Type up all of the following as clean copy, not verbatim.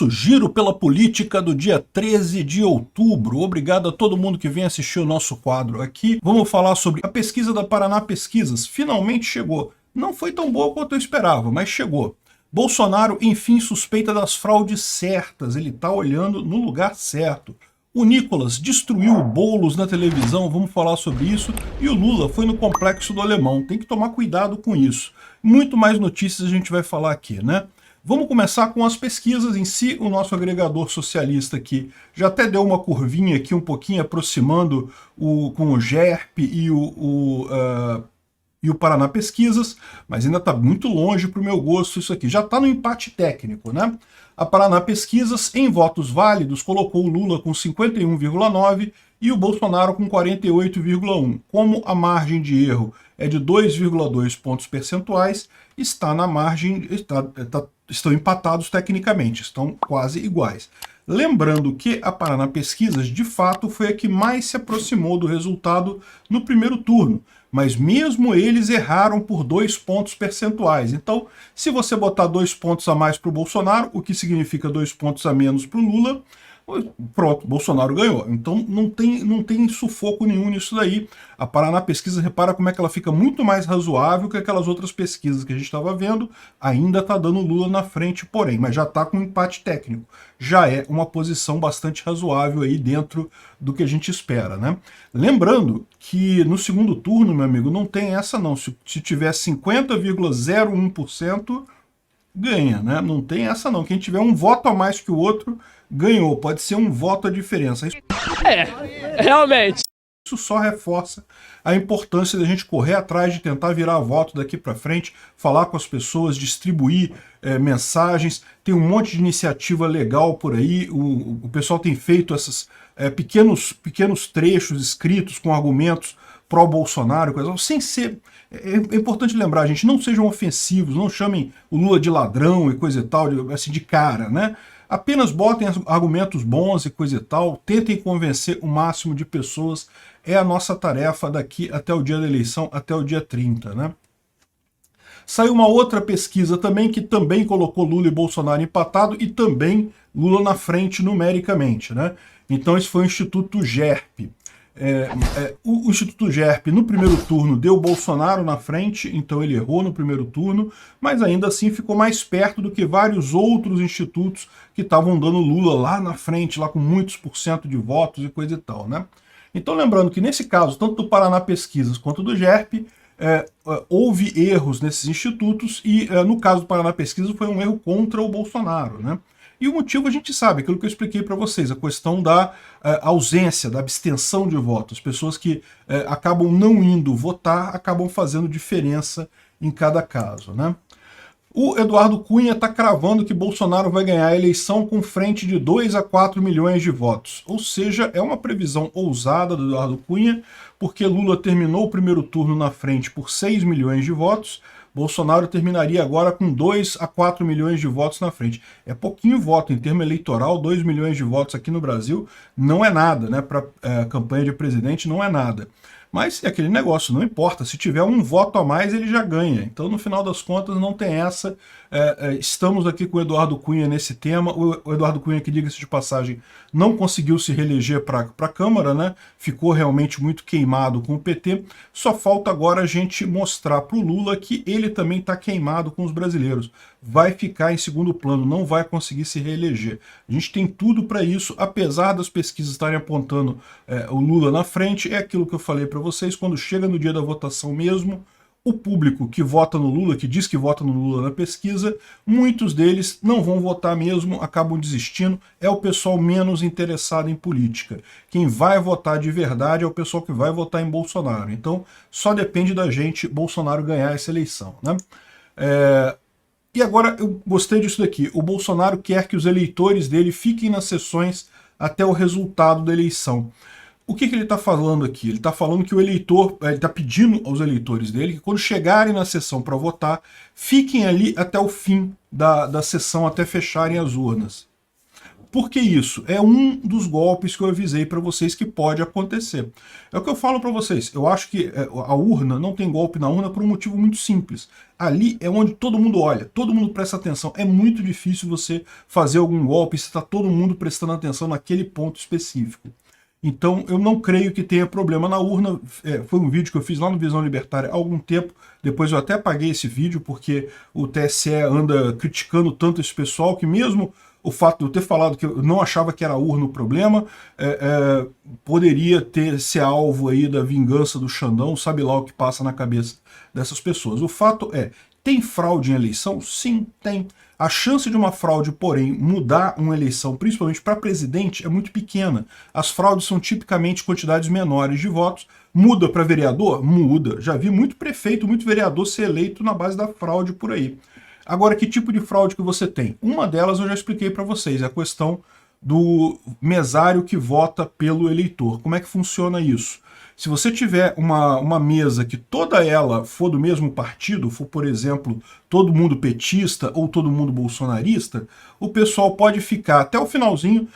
nosso giro pela política do dia 13 de outubro. Obrigado a todo mundo que vem assistir o nosso quadro aqui. Vamos falar sobre a pesquisa da Paraná Pesquisas. Finalmente chegou. Não foi tão boa quanto eu esperava, mas chegou. Bolsonaro, enfim, suspeita das fraudes certas. Ele está olhando no lugar certo. O Nicolas destruiu o Boulos na televisão, vamos falar sobre isso. E o Lula foi no Complexo do Alemão. Tem que tomar cuidado com isso. Muito mais notícias a gente vai falar aqui, né? Vamos começar com as pesquisas em si. O nosso agregador socialista aqui já até deu uma curvinha aqui, um pouquinho aproximando com o GERP e o Paraná Pesquisas, mas ainda está muito longe para o meu gosto isso aqui. Já está no empate técnico, né? A Paraná Pesquisas, em votos válidos, colocou o Lula com 51,9% e o Bolsonaro com 48,1%. Como a margem de erro é de 2,2 pontos percentuais, está na margem, estão empatados tecnicamente, estão quase iguais. Lembrando que a Paraná Pesquisas, de fato, foi a que mais se aproximou do resultado no primeiro turno, mas mesmo eles erraram por 2 pontos percentuais. Então, se você botar 2 pontos a mais para o Bolsonaro, o que significa 2 pontos a menos para o Lula, pronto, Bolsonaro ganhou. Então não tem sufoco nenhum nisso daí. A Paraná Pesquisa, repara como é que ela fica muito mais razoável que aquelas outras pesquisas que a gente estava vendo. Ainda está dando Lula na frente, porém, mas já está com um empate técnico. Já é uma posição bastante razoável aí dentro do que a gente espera, né? Lembrando que no segundo turno, meu amigo, não tem essa não. Se tiver 50,01%, ganha, né? Não tem essa não. Quem tiver um voto a mais que o outro, ganhou. Pode ser um voto a diferença. Realmente. Isso só reforça a importância da gente correr atrás de tentar virar voto daqui para frente, falar com as pessoas, distribuir mensagens. Tem um monte de iniciativa legal por aí. O pessoal tem feito esses pequenos trechos escritos com argumentos pró-Bolsonaro, sem ser... É importante lembrar, gente, não sejam ofensivos, não chamem o Lula de ladrão e coisa e tal, assim, de cara, né? Apenas botem argumentos bons e coisa e tal, tentem convencer o máximo de pessoas. É a nossa tarefa daqui até o dia da eleição, até o dia 30, né? Saiu uma outra pesquisa também, que também colocou Lula e Bolsonaro empatado e também Lula na frente numericamente, né? Então esse foi o Instituto GERP. O Instituto GERP no primeiro turno deu Bolsonaro na frente, então ele errou no primeiro turno, mas ainda assim ficou mais perto do que vários outros institutos que estavam dando Lula lá na frente, lá com muitos % de votos e coisa e tal, né? Então lembrando que nesse caso, tanto do Paraná Pesquisas quanto do GERP, houve erros nesses institutos e no caso do Paraná Pesquisas foi um erro contra o Bolsonaro, né? E o motivo a gente sabe, aquilo que eu expliquei para vocês, a questão da ausência, da abstenção de votos. Pessoas que acabam não indo votar, acabam fazendo diferença em cada caso, né? O Eduardo Cunha está cravando que Bolsonaro vai ganhar a eleição com frente de 2 a 4 milhões de votos. Ou seja, é uma previsão ousada do Eduardo Cunha, porque Lula terminou o primeiro turno na frente por 6 milhões de votos, Bolsonaro terminaria agora com 2 a 4 milhões de votos na frente. É pouquinho voto em termo eleitoral, 2 milhões de votos aqui no Brasil não é nada, né? Para campanha de presidente não é nada. Mas é aquele negócio, não importa, se tiver um voto a mais ele já ganha. Então no final das contas não tem essa. Estamos aqui com o Eduardo Cunha nesse tema. O Eduardo Cunha, que diga-se de passagem, não conseguiu se reeleger para a Câmara, né? Ficou realmente muito queimado com o PT. Só falta agora a gente mostrar para o Lula que ele também está queimado com os brasileiros. Vai ficar em segundo plano, não vai conseguir se reeleger. A gente tem tudo para isso, apesar das pesquisas estarem apontando o Lula na frente. É aquilo que eu falei para vocês, quando chega no dia da votação mesmo, o público que vota no Lula, que diz que vota no Lula na pesquisa, muitos deles não vão votar mesmo, acabam desistindo, é o pessoal menos interessado em política. Quem vai votar de verdade é o pessoal que vai votar em Bolsonaro. Então, só depende da gente, Bolsonaro, ganhar essa eleição, né? E agora, eu gostei disso daqui. O Bolsonaro quer que os eleitores dele fiquem nas sessões até o resultado da eleição. O que ele está falando aqui? Ele está falando que o eleitor, ele está pedindo aos eleitores dele que quando chegarem na sessão para votar, fiquem ali até o fim da sessão, até fecharem as urnas. Por que isso? É um dos golpes que eu avisei para vocês que pode acontecer. É o que eu falo para vocês. Eu acho que a urna, não tem golpe na urna por um motivo muito simples. Ali é onde todo mundo olha, todo mundo presta atenção. É muito difícil você fazer algum golpe se está todo mundo prestando atenção naquele ponto específico. Então, eu não creio que tenha problema na urna. Foi um vídeo que eu fiz lá no Visão Libertária há algum tempo. Depois eu até apaguei esse vídeo, porque o TSE anda criticando tanto esse pessoal, que mesmo o fato de eu ter falado que eu não achava que era a urna o problema, poderia ser alvo aí da vingança do Xandão, sabe lá o que passa na cabeça dessas pessoas. O fato é, tem fraude em eleição? Sim, tem. A chance de uma fraude, porém, mudar uma eleição, principalmente para presidente, é muito pequena. As fraudes são tipicamente quantidades menores de votos. Muda para vereador? Muda. Já vi muito prefeito, muito vereador ser eleito na base da fraude por aí. Agora, que tipo de fraude que você tem? Uma delas eu já expliquei para vocês, é a questão do mesário que vota pelo eleitor. Como é que funciona isso? Se você tiver uma mesa que toda ela for do mesmo partido, for, por exemplo, todo mundo petista ou todo mundo bolsonarista, o pessoal pode ficar até o finalzinho.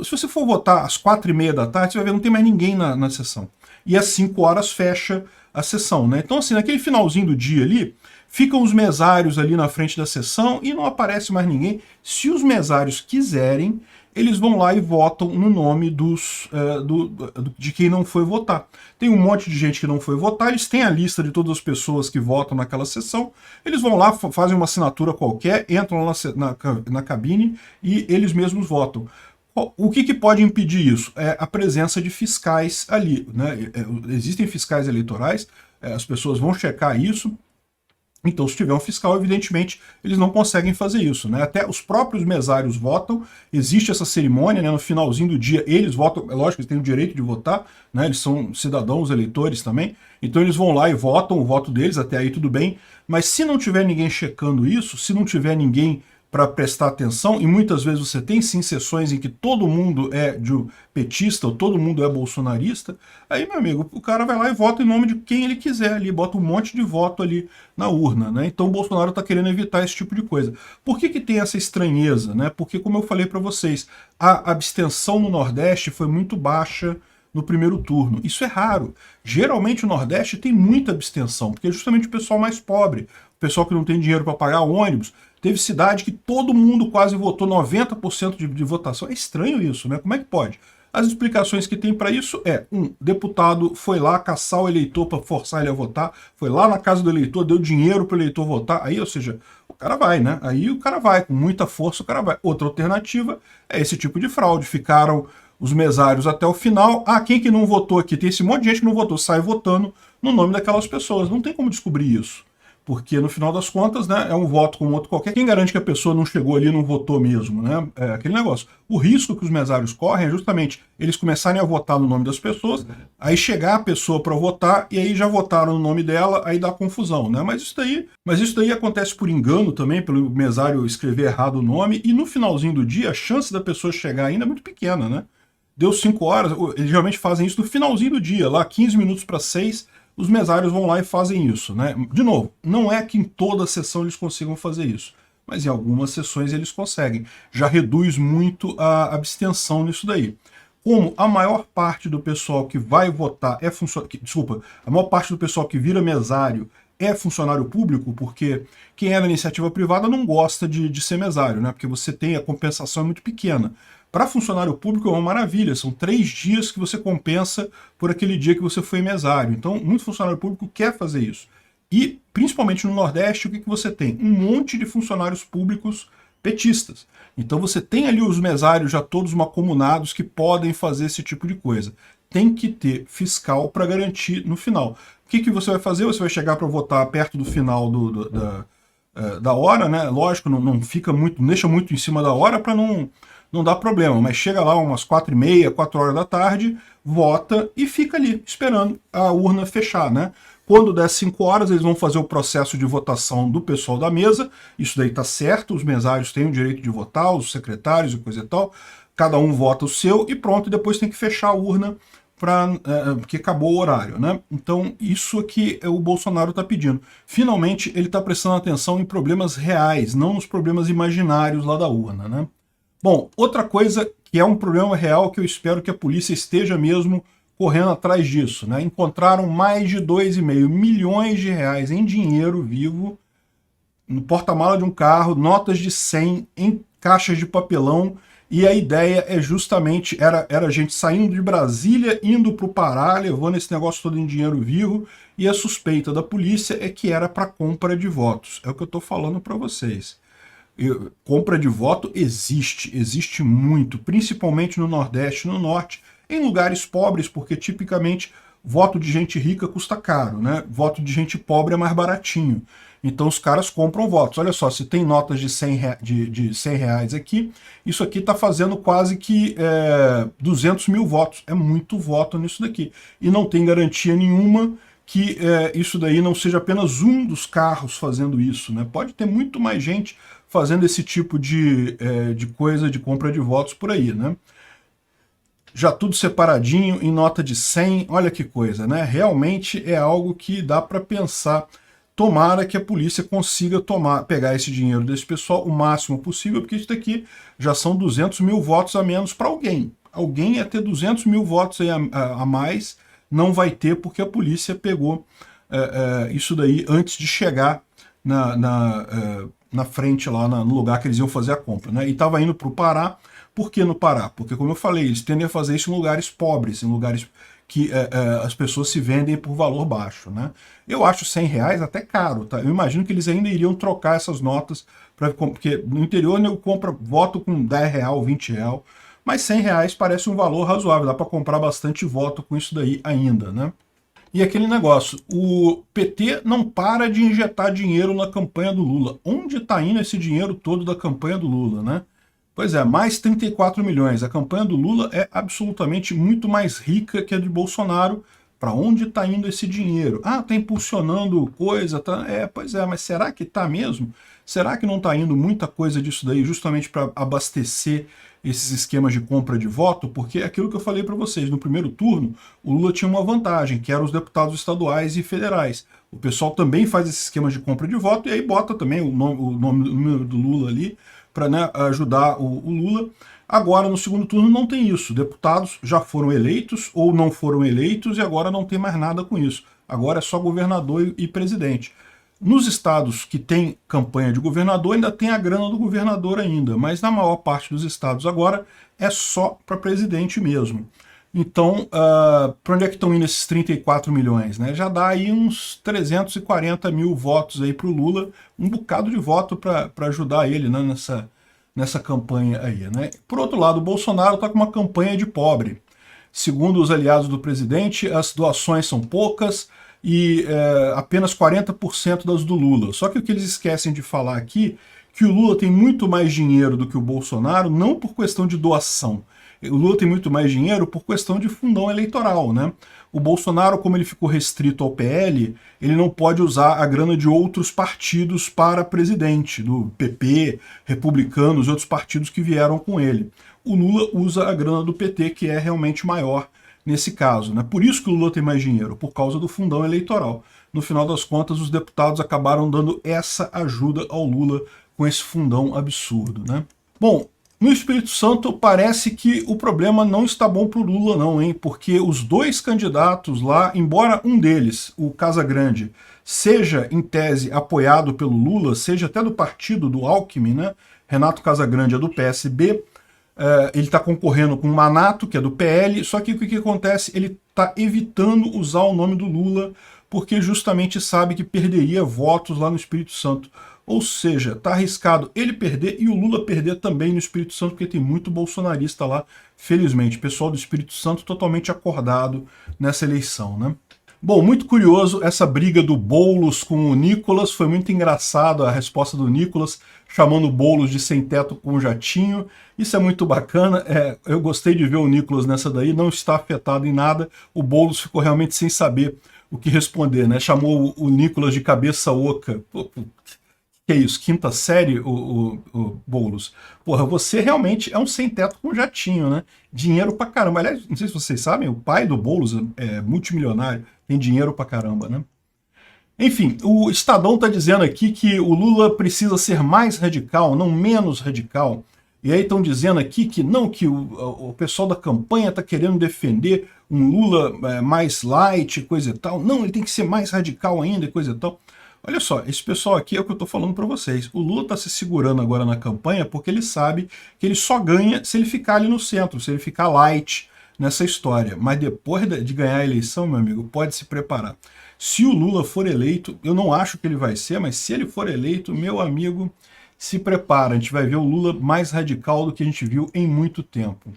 Se você for votar às 4h30 da tarde, você vai ver que não tem mais ninguém na sessão. E às 5 horas fecha a sessão, né? Então, assim, naquele finalzinho do dia ali, ficam os mesários ali na frente da sessão e não aparece mais ninguém. Se os mesários quiserem, eles vão lá e votam no nome de quem não foi votar. Tem um monte de gente que não foi votar, eles têm a lista de todas as pessoas que votam naquela sessão, eles vão lá, fazem uma assinatura qualquer, entram lá na cabine e eles mesmos votam. O que pode impedir isso? É a presença de fiscais ali, né? Existem fiscais eleitorais, as pessoas vão checar isso. Então, se tiver um fiscal, evidentemente, eles não conseguem fazer isso, né? Até os próprios mesários votam, existe essa cerimônia, né? No finalzinho do dia, eles votam, é lógico, eles têm o direito de votar, né? Eles são cidadãos eleitores também, então eles vão lá e votam o voto deles, até aí tudo bem, mas se não tiver ninguém checando isso, se não tiver ninguém para prestar atenção, e muitas vezes você tem sim sessões em que todo mundo é de petista ou todo mundo é bolsonarista, aí, meu amigo, o cara vai lá e vota em nome de quem ele quiser ali, bota um monte de voto ali na urna, né? Então o Bolsonaro está querendo evitar esse tipo de coisa. Por que tem essa estranheza, né? Porque, como eu falei para vocês, a abstenção no Nordeste foi muito baixa no primeiro turno. Isso é raro. Geralmente o Nordeste tem muita abstenção, porque é justamente o pessoal mais pobre, o pessoal que não tem dinheiro para pagar ônibus. Teve cidade que todo mundo quase votou, 90% de votação. É estranho isso, né? Como é que pode? As explicações que tem para isso um deputado foi lá caçar o eleitor para forçar ele a votar, foi lá na casa do eleitor, deu dinheiro para o eleitor votar, aí, ou seja, o cara vai, né? Aí o cara vai, com muita força o cara vai. Outra alternativa é esse tipo de fraude. Ficaram os mesários até o final. Quem que não votou aqui? Tem esse monte de gente que não votou, sai votando no nome daquelas pessoas. Não tem como descobrir isso. Porque, no final das contas, né, é um voto como outro qualquer. Quem garante que a pessoa não chegou ali e não votou mesmo, né? É aquele negócio. O risco que os mesários correm é justamente eles começarem a votar no nome das pessoas, aí chegar a pessoa para votar e aí já votaram no nome dela, aí dá confusão, né? Mas isso daí acontece por engano também, pelo mesário escrever errado o nome, e no finalzinho do dia a chance da pessoa chegar ainda é muito pequena, né? Deu 5 horas, eles geralmente fazem isso no finalzinho do dia, lá 15 minutos para 6, os mesários vão lá e fazem isso, né? De novo, não é que em toda sessão eles consigam fazer isso, mas em algumas sessões eles conseguem. Já reduz muito a abstenção nisso daí. Como a maior parte do pessoal que vai votar é funcionário... Desculpa, a maior parte do pessoal que vira mesário é funcionário público, porque quem é da iniciativa privada não gosta de ser mesário, né? Porque você tem a compensação é muito pequena. Para funcionário público é uma maravilha, são 3 dias que você compensa por aquele dia que você foi mesário. Então, muito funcionário público quer fazer isso. E, principalmente no Nordeste, o que você tem? Um monte de funcionários públicos petistas. Então você tem ali os mesários já todos macomunados que podem fazer esse tipo de coisa. Tem que ter fiscal para garantir no final. O que você vai fazer? Você vai chegar para votar perto do final da hora, né? Lógico, não fica muito, não deixa muito em cima da hora para não dá problema, mas chega lá umas 4h30, 4 horas da tarde, vota e fica ali, esperando a urna fechar, né? Quando der 5 horas, eles vão fazer o processo de votação do pessoal da mesa, isso daí tá certo, os mesários têm o direito de votar, os secretários e coisa e tal, cada um vota o seu e pronto, e depois tem que fechar a urna, porque acabou o horário, né? Então, isso aqui o Bolsonaro está pedindo. Finalmente, ele está prestando atenção em problemas reais, não nos problemas imaginários lá da urna, né? Bom, outra coisa que é um problema real que eu espero que a polícia esteja mesmo correndo atrás disso, né? Encontraram mais de 2,5 milhões de reais em dinheiro vivo no porta-mala de um carro, notas de 100 em caixas de papelão, e a ideia é justamente, era a gente saindo de Brasília, indo para o Pará, levando esse negócio todo em dinheiro vivo, e a suspeita da polícia é que era para compra de votos. É o que eu estou falando para vocês. Compra de voto existe muito, principalmente no Nordeste e no Norte, em lugares pobres, porque tipicamente voto de gente rica custa caro, né? Voto de gente pobre é mais baratinho. Então os caras compram votos. Olha só, se tem notas de 100, de 100 reais aqui, isso aqui está fazendo quase que 200 mil votos. É muito voto nisso daqui. E não tem garantia nenhuma que isso daí não seja apenas um dos carros fazendo isso, né? Pode ter muito mais gente fazendo esse tipo de coisa de compra de votos por aí, né? Já tudo separadinho, em nota de 100, olha que coisa, né? Realmente é algo que dá para pensar. Tomara que a polícia consiga pegar esse dinheiro desse pessoal o máximo possível, porque isso daqui já são 200 mil votos a menos para alguém. Alguém ia ter 200 mil votos aí a mais, não vai ter porque a polícia pegou isso daí antes de chegar na frente lá, no lugar que eles iam fazer a compra, né? E estava indo para o Pará. Por que no Pará? Porque, como eu falei, eles tendem a fazer isso em lugares pobres, em lugares que as pessoas se vendem por valor baixo, né? Eu acho 100 reais até caro, tá? Eu imagino que eles ainda iriam trocar essas notas, porque no interior eu compro voto com 10 real, 20 real, mas 100 reais parece um valor razoável, dá para comprar bastante voto com isso daí ainda, né? E aquele negócio, o PT não para de injetar dinheiro na campanha do Lula. Onde está indo esse dinheiro todo da campanha do Lula, né? Pois é, mais 34 milhões. A campanha do Lula é absolutamente muito mais rica que a de Bolsonaro. Para onde está indo esse dinheiro? Ah, está impulsionando coisa, tá? Pois é, mas será que está mesmo? Será que não está indo muita coisa disso daí justamente para abastecer esses esquemas de compra de voto? Porque é aquilo que eu falei para vocês, no primeiro turno, o Lula tinha uma vantagem, que eram os deputados estaduais e federais. O pessoal também faz esses esquemas de compra de voto e aí bota também o número do Lula ali, para, né, ajudar o Lula. Agora, no segundo turno, não tem isso. Deputados já foram eleitos ou não foram eleitos e agora não tem mais nada com isso. Agora é só governador e presidente. Nos estados que tem campanha de governador, ainda tem a grana do governador ainda, mas na maior parte dos estados agora é só para presidente mesmo. Então, para onde é que estão indo esses 34 milhões? Né? Já dá aí uns 340 mil votos aí para o Lula, um bocado de voto para ajudar ele, né, nessa campanha aí. Né? Por outro lado, o Bolsonaro está com uma campanha de pobre. Segundo os aliados do presidente, as doações são poucas e apenas 40% das do Lula. Só que o que eles esquecem de falar aqui, que o Lula tem muito mais dinheiro do que o Bolsonaro, não por questão de doação. O Lula tem muito mais dinheiro por questão de fundão eleitoral, né? O Bolsonaro, como ele ficou restrito ao PL, ele não pode usar a grana de outros partidos para presidente, do PP, republicanos e outros partidos que vieram com ele. O Lula usa a grana do PT, que é realmente maior nesse caso, né? Por isso que o Lula tem mais dinheiro, por causa do fundão eleitoral. No final das contas, os deputados acabaram dando essa ajuda ao Lula com esse fundão absurdo, né? Bom, no Espírito Santo parece que o problema não está bom para o Lula não, hein? Porque os dois candidatos lá, embora um deles, o Casagrande, seja em tese apoiado pelo Lula, seja até do partido do Alckmin, né? Renato Casagrande é do PSB, ele está concorrendo com o Manato, que é do PL, só que o que acontece? Ele está evitando usar o nome do Lula, porque justamente sabe que perderia votos lá no Espírito Santo. Ou seja, está arriscado ele perder e o Lula perder também no Espírito Santo, porque tem muito bolsonarista lá, felizmente. Pessoal do Espírito Santo totalmente acordado nessa eleição, né? Bom, muito curioso essa briga do Boulos com o Nicolas, foi muito engraçado a resposta do Nicolas, chamando o Boulos de sem teto com jatinho. Isso é muito bacana, eu gostei de ver o Nicolas nessa daí, não está afetado em nada, o Boulos ficou realmente sem saber o que responder, né? Chamou o Nicolas de cabeça oca. Pô, que é isso? Quinta série, o Boulos? Porra, você realmente é um sem-teto com jatinho, né? Dinheiro pra caramba. Aliás, não sei se vocês sabem, o pai do Boulos é multimilionário, tem dinheiro pra caramba, né? Enfim, o Estadão tá dizendo aqui que o Lula precisa ser mais radical, não menos radical. E aí estão dizendo aqui que não, que o pessoal da campanha está querendo defender um Lula mais light, coisa e tal. Não, ele tem que ser mais radical ainda, coisa e tal. Olha só, esse pessoal aqui é o que eu estou falando para vocês. O Lula está se segurando agora na campanha porque ele sabe que ele só ganha se ele ficar ali no centro, se ele ficar light nessa história. Mas depois de ganhar a eleição, meu amigo, pode se preparar. Se o Lula for eleito, eu não acho que ele vai ser, mas se ele for eleito, meu amigo, se prepara. A gente vai ver o Lula mais radical do que a gente viu em muito tempo.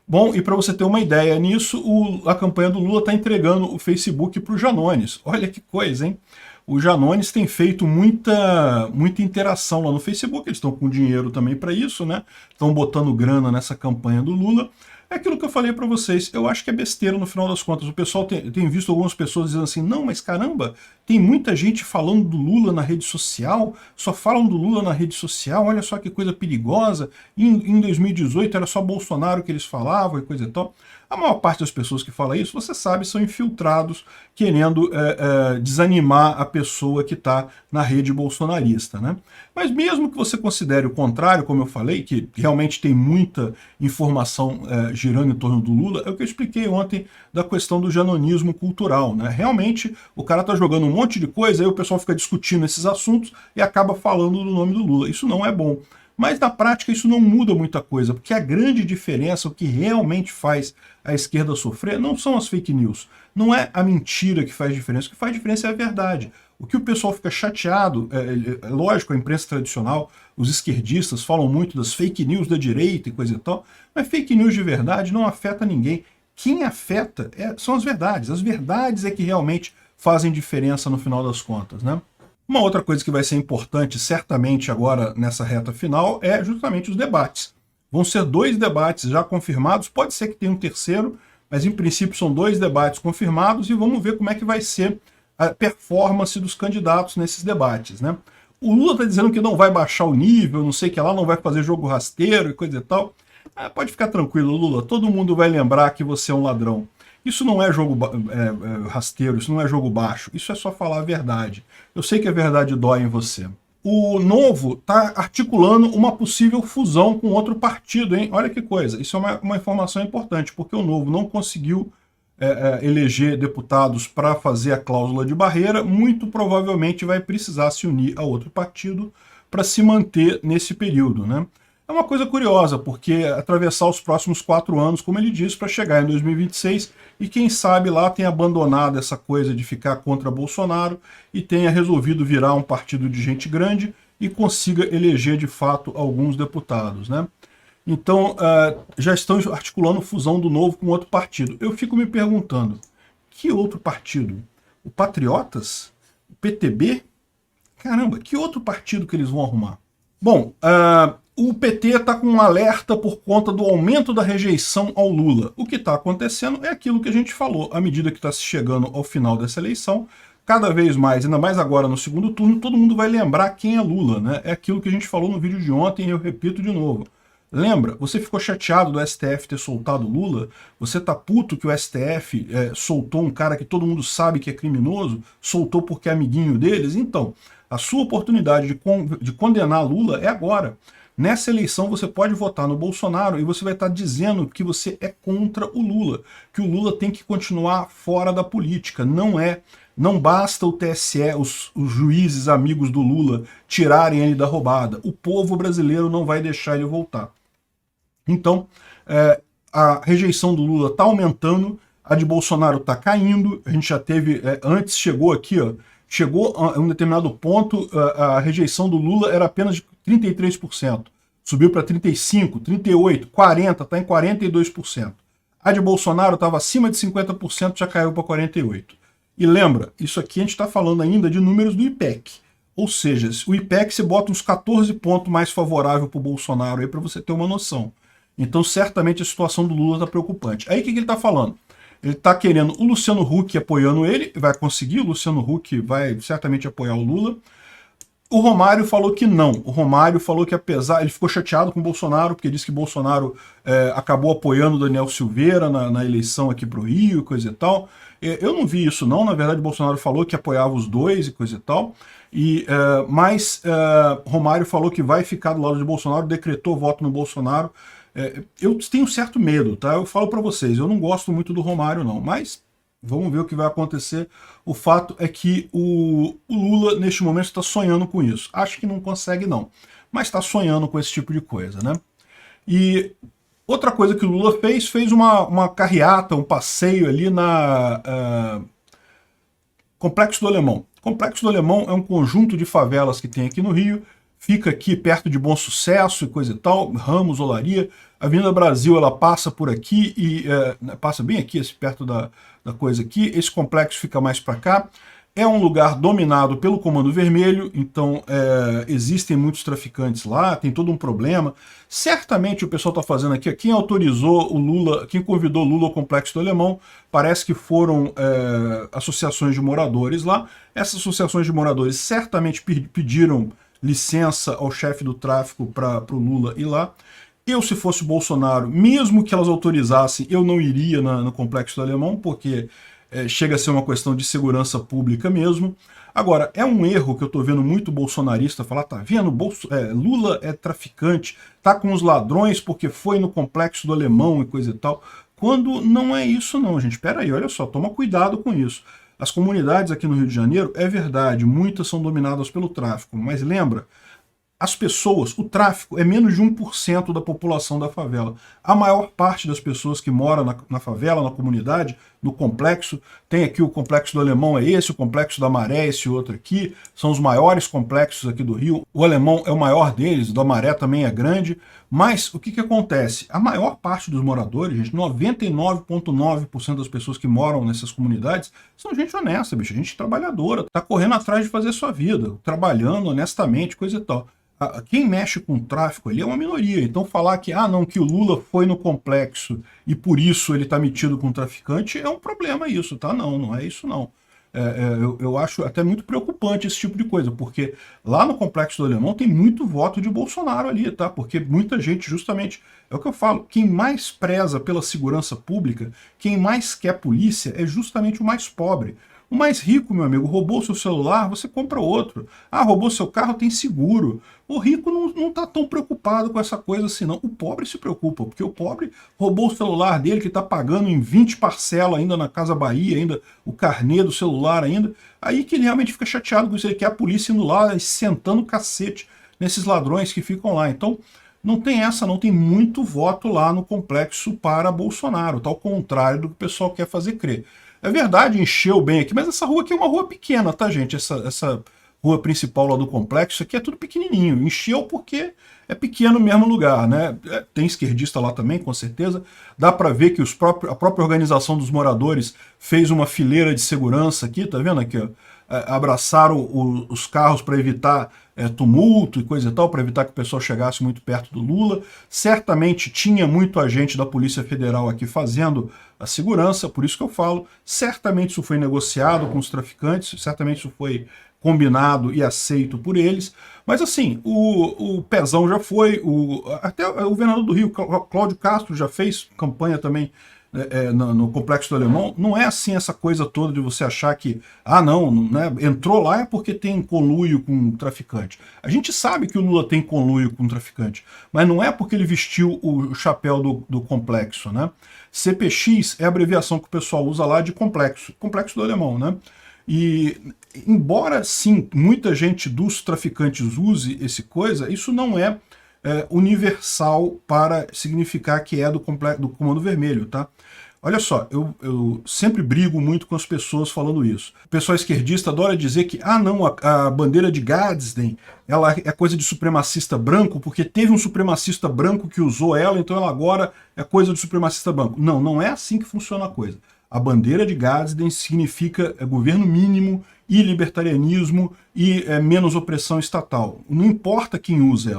Bom, e para você ter uma ideia nisso, a campanha do Lula está entregando o Facebook para o Janones. Olha que coisa, hein? O Janones tem feito muita interação lá no Facebook, eles estão com dinheiro também para isso, né? Estão botando grana nessa campanha do Lula. É aquilo que eu falei para vocês, eu acho que é besteira no final das contas. O pessoal tem visto algumas pessoas dizendo assim, não, mas caramba, tem muita gente falando do Lula na rede social, só falam do Lula na rede social, olha só que coisa perigosa. Em 2018 era só Bolsonaro que eles falavam e coisa e tal. A maior parte das pessoas que fala isso, você sabe, são infiltrados querendo desanimar a pessoa que está na rede bolsonarista, né? Mas mesmo que você considere o contrário, como eu falei, que realmente tem muita informação girando em torno do Lula, é o que eu expliquei ontem da questão do janonismo cultural, né? Realmente, o cara está jogando um monte de coisa, aí o pessoal fica discutindo esses assuntos e acaba falando do nome do Lula. Isso não é bom. Mas na prática isso não muda muita coisa, porque a grande diferença, o que realmente faz a esquerda sofrer, não são as fake news. Não é a mentira que faz diferença, o que faz diferença é a verdade. O que o pessoal fica chateado, lógico, a imprensa tradicional, os esquerdistas falam muito das fake news da direita e coisa e tal, mas fake news de verdade não afeta ninguém. Quem afeta são as verdades é que realmente fazem diferença no final das contas, né? Uma outra coisa que vai ser importante, certamente, agora nessa reta final, é justamente os debates. Vão ser 2 debates já confirmados, pode ser que tenha um terceiro, mas em princípio são 2 debates confirmados e vamos ver como é que vai ser a performance dos candidatos nesses debates, né? O Lula está dizendo que não vai baixar o nível, não sei o que lá, não vai fazer jogo rasteiro e coisa e tal. Pode ficar tranquilo, Lula, todo mundo vai lembrar que você é um ladrão. Isso não é jogo rasteiro, isso não é jogo baixo, isso é só falar a verdade. Eu sei que a verdade dói em você. O Novo está articulando uma possível fusão com outro partido, hein? Olha que coisa, isso é uma informação importante, porque o Novo não conseguiu eleger deputados para fazer a cláusula de barreira, muito provavelmente vai precisar se unir a outro partido para se manter nesse período, né? É uma coisa curiosa, porque atravessar os próximos 4 anos, como ele disse, para chegar em 2026, e quem sabe lá tenha abandonado essa coisa de ficar contra Bolsonaro e tenha resolvido virar um partido de gente grande e consiga eleger de fato alguns deputados, né? Então, já estão articulando fusão do Novo com outro partido. Eu fico me perguntando, que outro partido? O Patriotas? O PTB? Caramba, que outro partido que eles vão arrumar? Bom, o PT está com um alerta por conta do aumento da rejeição ao Lula. O que está acontecendo é aquilo que a gente falou. À medida que está se chegando ao final dessa eleição, cada vez mais, ainda mais agora no segundo turno, todo mundo vai lembrar quem é Lula, né? É aquilo que a gente falou no vídeo de ontem e eu repito de novo. Lembra? Você ficou chateado do STF ter soltado Lula? Você tá puto que o STF soltou um cara que todo mundo sabe que é criminoso? Soltou porque é amiguinho deles? Então, a sua oportunidade de condenar Lula é agora. Nessa eleição você pode votar no Bolsonaro e você vai estar dizendo que você é contra o Lula, que o Lula tem que continuar fora da política. Não basta o TSE, os juízes amigos do Lula, tirarem ele da roubada. O povo brasileiro não vai deixar ele voltar. Então, a rejeição do Lula está aumentando, a de Bolsonaro está caindo, a gente já teve, antes chegou aqui, ó, chegou a um determinado ponto, a rejeição do Lula era apenas de 33%, subiu para 35%, 38%, 40%, está em 42%. A de Bolsonaro estava acima de 50%, já caiu para 48%. E lembra, isso aqui a gente está falando ainda de números do IPEC. Ou seja, o IPEC você bota uns 14 pontos mais favorável para o Bolsonaro, para você ter uma noção. Então, certamente, a situação do Lula está preocupante. Aí, o que ele está falando? Ele está querendo o Luciano Huck apoiando ele, vai conseguir, o Luciano Huck vai certamente apoiar o Lula. O Romário falou que não. O Romário falou que apesar... Ele ficou chateado com o Bolsonaro, porque disse que Bolsonaro acabou apoiando o Daniel Silveira na eleição aqui para o Rio, coisa e tal. Eu não vi isso não, na verdade o Bolsonaro falou que apoiava os dois e coisa e tal. Mas Romário falou que vai ficar do lado de Bolsonaro, decretou voto no Bolsonaro. Eu tenho certo medo, tá? Eu falo para vocês, eu não gosto muito do Romário não, mas... Vamos ver o que vai acontecer. O fato é que o Lula, neste momento, está sonhando com isso. Acho que não consegue, não. Mas está sonhando com esse tipo de coisa, né? E outra coisa que o Lula fez uma carreata, um passeio ali na Complexo do Alemão. Complexo do Alemão é um conjunto de favelas que tem aqui no Rio. Fica aqui perto de Bom Sucesso e coisa e tal, Ramos, Olaria. A Avenida Brasil, ela passa por aqui e passa bem aqui, perto da coisa aqui. Esse complexo fica mais para cá. É um lugar dominado pelo Comando Vermelho, então existem muitos traficantes lá, tem todo um problema. Certamente o pessoal está fazendo aqui, quem autorizou o Lula, quem convidou o Lula ao Complexo do Alemão, parece que foram associações de moradores lá. Essas associações de moradores certamente pediram licença ao chefe do tráfico para o Lula ir lá. Eu, se fosse o Bolsonaro, mesmo que elas autorizassem, eu não iria no Complexo do Alemão, porque chega a ser uma questão de segurança pública mesmo. Agora, é um erro que eu estou vendo muito bolsonarista falar, tá vendo, Lula é traficante, tá com os ladrões porque foi no Complexo do Alemão e coisa e tal, quando não é isso não, gente. Espera aí, olha só, toma cuidado com isso. As comunidades aqui no Rio de Janeiro, é verdade, muitas são dominadas pelo tráfico, mas lembra, as pessoas, o tráfico é menos de 1% da população da favela. A maior parte das pessoas que moram na favela, na comunidade, no complexo, tem aqui o Complexo do Alemão, é esse, o Complexo da Maré, esse outro aqui, são os maiores complexos aqui do Rio. O Alemão é o maior deles, o da Maré também é grande, mas o que acontece? A maior parte dos moradores, gente, 99,9% das pessoas que moram nessas comunidades, são gente honesta, bicho, gente trabalhadora, tá correndo atrás de fazer sua vida, trabalhando honestamente, coisa e tal. Quem mexe com tráfico ali é uma minoria, então falar que, que o Lula foi no complexo e por isso ele está metido com traficante é um problema isso, tá? Não é isso não. Eu acho até muito preocupante esse tipo de coisa, porque lá no Complexo do Alemão tem muito voto de Bolsonaro ali, tá? Porque muita gente, justamente, é o que eu falo, quem mais preza pela segurança pública, quem mais quer polícia é justamente o mais pobre. O mais rico, meu amigo, roubou seu celular, você compra outro. Roubou seu carro, tem seguro. O rico não está tão preocupado com essa coisa assim, não. O pobre se preocupa, porque o pobre roubou o celular dele, que está pagando em 20 parcelas ainda na Casa Bahia, ainda o carnê do celular ainda. Aí que ele realmente fica chateado com isso, ele quer a polícia indo lá e sentando o cacete nesses ladrões que ficam lá. Então, não tem essa, não tem muito voto lá no complexo para Bolsonaro, tá ao contrário do que o pessoal quer fazer crer. É verdade, encheu bem aqui, mas essa rua aqui é uma rua pequena, tá, gente? Essa rua principal lá do complexo, isso aqui é tudo pequenininho. Encheu porque é pequeno mesmo lugar, né? Tem esquerdista lá também, com certeza. Dá para ver que a própria organização dos moradores fez uma fileira de segurança aqui, tá vendo aqui, ó? Abraçaram os carros para evitar tumulto e coisa e tal, para evitar que o pessoal chegasse muito perto do Lula. Certamente tinha muito agente da Polícia Federal aqui fazendo a segurança, por isso que eu falo, certamente isso foi negociado com os traficantes, certamente isso foi combinado e aceito por eles, mas assim, o Pezão já foi, até o governador do Rio, Cláudio Castro, já fez campanha também no Complexo do Alemão. Não é assim essa coisa toda de você achar que, não, né, entrou lá é porque tem conluio com um traficante. A gente sabe que o Lula tem conluio com um traficante, mas não é porque ele vestiu o chapéu do complexo, né? CPX é a abreviação que o pessoal usa lá de complexo do Alemão, né? E, embora sim, muita gente dos traficantes use esse coisa, isso não é universal para significar que é do Comando Vermelho, tá? Olha só, eu sempre brigo muito com as pessoas falando isso. O pessoal esquerdista adora dizer que, não, a bandeira de Gadsden, ela é coisa de supremacista branco, porque teve um supremacista branco que usou ela, então ela agora é coisa de supremacista branco. Não, não é assim que funciona a coisa. A bandeira de Gadsden significa governo mínimo e libertarianismo e menos opressão estatal. Não importa quem usa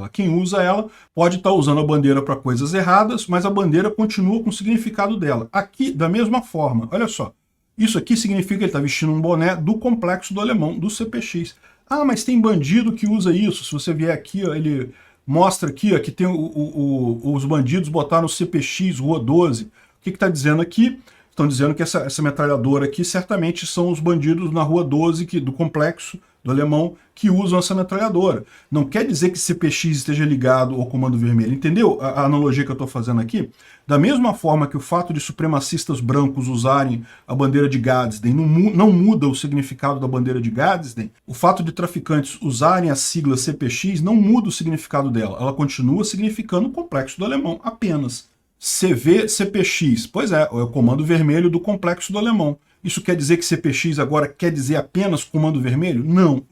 ela pode estar usando a bandeira para coisas erradas, mas a bandeira continua com o significado dela. Aqui, da mesma forma, olha só, isso aqui significa que ele está vestindo um boné do Complexo do Alemão, do CPX. Ah, mas tem bandido que usa isso. Se você vier aqui, ó, ele mostra aqui ó, que tem os bandidos botaram o CPX, Rua 12. O que está dizendo aqui? Estão dizendo que essa metralhadora aqui certamente são os bandidos na Rua 12 do complexo do Alemão que usam essa metralhadora. Não quer dizer que CPX esteja ligado ao Comando Vermelho. Entendeu a analogia que eu estou fazendo aqui? Da mesma forma que o fato de supremacistas brancos usarem a bandeira de Gadsden não muda o significado da bandeira de Gadsden, o fato de traficantes usarem a sigla CPX não muda o significado dela. Ela continua significando o Complexo do Alemão apenas. CVCPX, pois é o Comando Vermelho do Complexo do Alemão. Isso quer dizer que CPX agora quer dizer apenas Comando Vermelho? Não.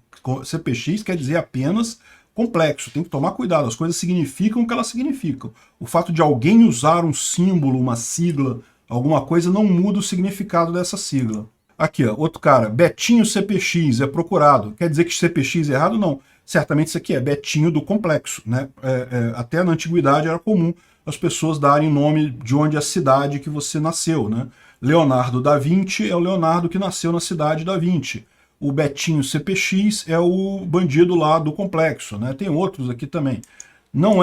CPX quer dizer apenas complexo. Tem que tomar cuidado. As coisas significam o que elas significam. O fato de alguém usar um símbolo, uma sigla, alguma coisa, não muda o significado dessa sigla. Aqui, ó, outro cara, Betinho CPX, é procurado. Quer dizer que CPX é errado? Não. Certamente isso aqui é Betinho do Complexo, né? Até na antiguidade era comum as pessoas darem nome de onde é a cidade que você nasceu, né? Leonardo da Vinci é o Leonardo que nasceu na cidade da Vinci. O Betinho CPX é o bandido lá do complexo, né? Tem outros aqui também. Não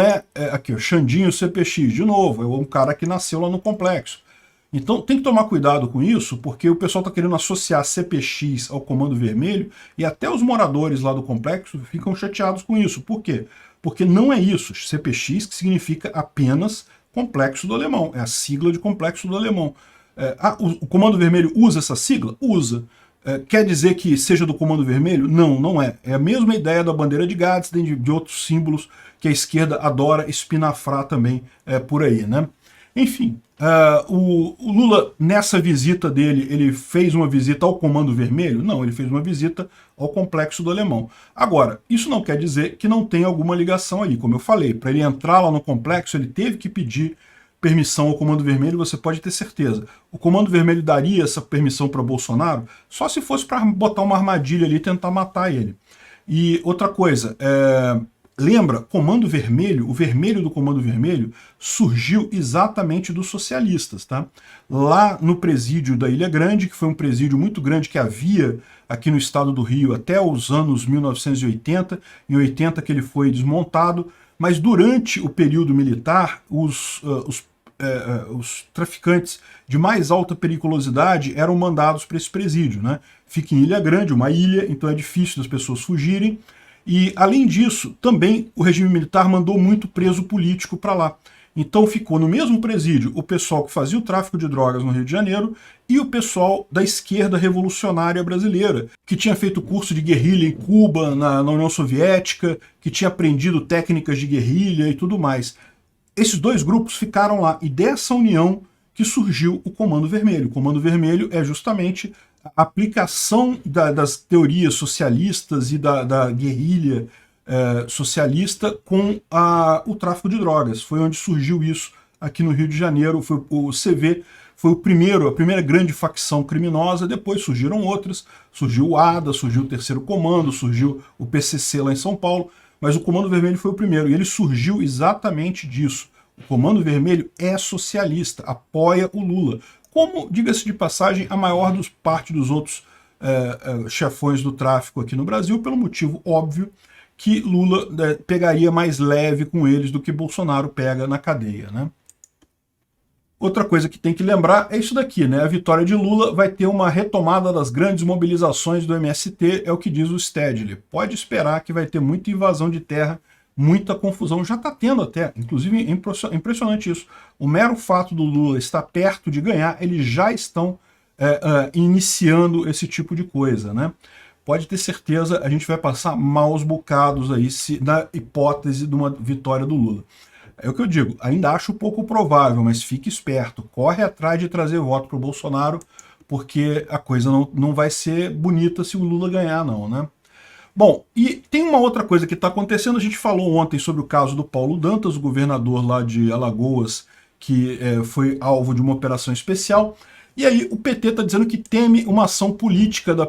aqui, o Xandinho CPX, de novo, é um cara que nasceu lá no complexo. Então tem que tomar cuidado com isso, porque o pessoal está querendo associar CPX ao Comando Vermelho e até os moradores lá do complexo ficam chateados com isso. Por quê? Porque não é isso. CPX que significa apenas Complexo do Alemão. É a sigla de Complexo do Alemão. O Comando Vermelho usa essa sigla? Usa. Quer dizer que seja do Comando Vermelho? Não, não é. É a mesma ideia da bandeira de Gadsden, de outros símbolos que a esquerda adora espinafrar também por aí, né? Enfim, o Lula, nessa visita dele, ele fez uma visita ao Comando Vermelho? Não, ele fez uma visita ao Complexo do Alemão. Agora, isso não quer dizer que não tem alguma ligação ali. Como eu falei, para ele entrar lá no complexo, ele teve que pedir permissão ao Comando Vermelho, você pode ter certeza. O Comando Vermelho daria essa permissão para Bolsonaro só se fosse para botar uma armadilha ali e tentar matar ele. E outra coisa, lembra, Comando Vermelho, o vermelho do Comando Vermelho surgiu exatamente dos socialistas, tá? Lá no presídio da Ilha Grande, que foi um presídio muito grande que havia aqui no estado do Rio até os anos 1980, em 80 que ele foi desmontado, mas durante o período militar, os traficantes de mais alta periculosidade eram mandados para esse presídio, né? Fica em Ilha Grande, uma ilha, então é difícil das pessoas fugirem. E, além disso, também o regime militar mandou muito preso político para lá. Então ficou no mesmo presídio o pessoal que fazia o tráfico de drogas no Rio de Janeiro e o pessoal da esquerda revolucionária brasileira, que tinha feito curso de guerrilha em Cuba, na União Soviética, que tinha aprendido técnicas de guerrilha e tudo mais. Esses dois grupos ficaram lá, e dessa união que surgiu o Comando Vermelho. O Comando Vermelho é justamente a aplicação das teorias socialistas e da guerrilha socialista com o tráfico de drogas. Foi onde surgiu isso aqui no Rio de Janeiro. O CV foi a primeira grande facção criminosa, depois surgiram outras, surgiu o ADA, surgiu o Terceiro Comando, surgiu o PCC lá em São Paulo, mas o Comando Vermelho foi o primeiro, e ele surgiu exatamente disso. O Comando Vermelho é socialista, apoia o Lula, como, diga-se de passagem, a maior parte dos outros chefões do tráfico aqui no Brasil, pelo motivo óbvio que Lula pegaria mais leve com eles do que Bolsonaro pega na cadeia, né? Outra coisa que tem que lembrar é isso daqui, né? A vitória de Lula vai ter uma retomada das grandes mobilizações do MST, é o que diz o Stedley. Pode esperar que vai ter muita invasão de terra, muita confusão, já está tendo até, inclusive é impressionante isso. O mero fato do Lula estar perto de ganhar, eles já estão iniciando esse tipo de coisa, né? Pode ter certeza, a gente vai passar maus bocados aí na hipótese de uma vitória do Lula. É o que eu digo, ainda acho pouco provável, mas fique esperto, corre atrás de trazer voto para o Bolsonaro, porque a coisa não vai ser bonita se o Lula ganhar não, né? Bom, e tem uma outra coisa que está acontecendo, a gente falou ontem sobre o caso do Paulo Dantas, o governador lá de Alagoas, que foi alvo de uma operação especial, e aí o PT está dizendo que teme uma ação política da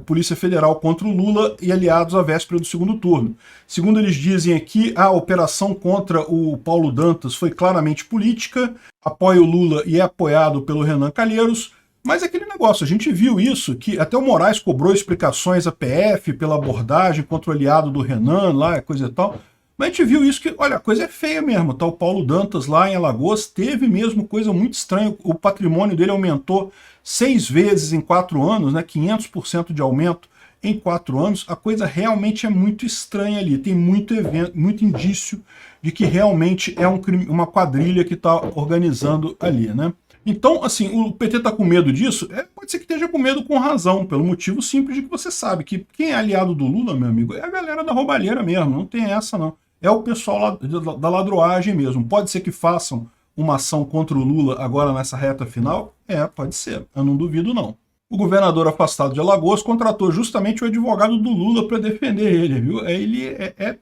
Polícia Federal contra o Lula e aliados à véspera do segundo turno. Segundo eles dizem aqui, a operação contra o Paulo Dantas foi claramente política, apoia o Lula e é apoiado pelo Renan Calheiros, Mas é aquele negócio, a gente viu isso, que até o Moraes cobrou explicações à PF pela abordagem contra o aliado do Renan, lá, coisa e tal. Mas a gente viu isso que, olha, a coisa é feia mesmo, tá? O Paulo Dantas lá em Alagoas teve mesmo coisa muito estranha, o patrimônio dele aumentou 6 vezes em 4 anos, né? 500% de aumento em 4 anos. A coisa realmente é muito estranha ali, tem muito evento, muito indício de que realmente é uma quadrilha que está organizando ali, né? Então, assim, o PT está com medo disso? Pode ser que esteja com medo com razão, pelo motivo simples de que você sabe que quem é aliado do Lula, meu amigo, é a galera da roubalheira mesmo, não tem essa não. É o pessoal da ladroagem mesmo. Pode ser que façam uma ação contra o Lula agora nessa reta final? Pode ser, eu não duvido não. O governador afastado de Alagoas contratou justamente o advogado do Lula para defender ele, viu? Ele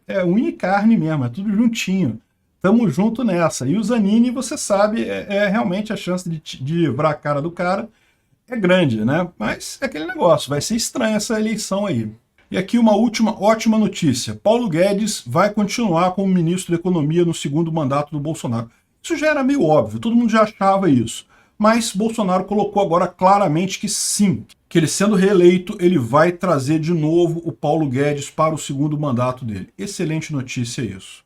é unha e carne mesmo, é tudo juntinho. Tamo junto nessa. E o Zanini, você sabe, realmente a chance de livrar a cara do cara é grande, né? Mas é aquele negócio, vai ser estranha essa eleição aí. E aqui uma última ótima notícia. Paulo Guedes vai continuar como ministro da Economia no segundo mandato do Bolsonaro. Isso já era meio óbvio, todo mundo já achava isso. Mas Bolsonaro colocou agora claramente que sim, que ele sendo reeleito, ele vai trazer de novo o Paulo Guedes para o segundo mandato dele. Excelente notícia isso.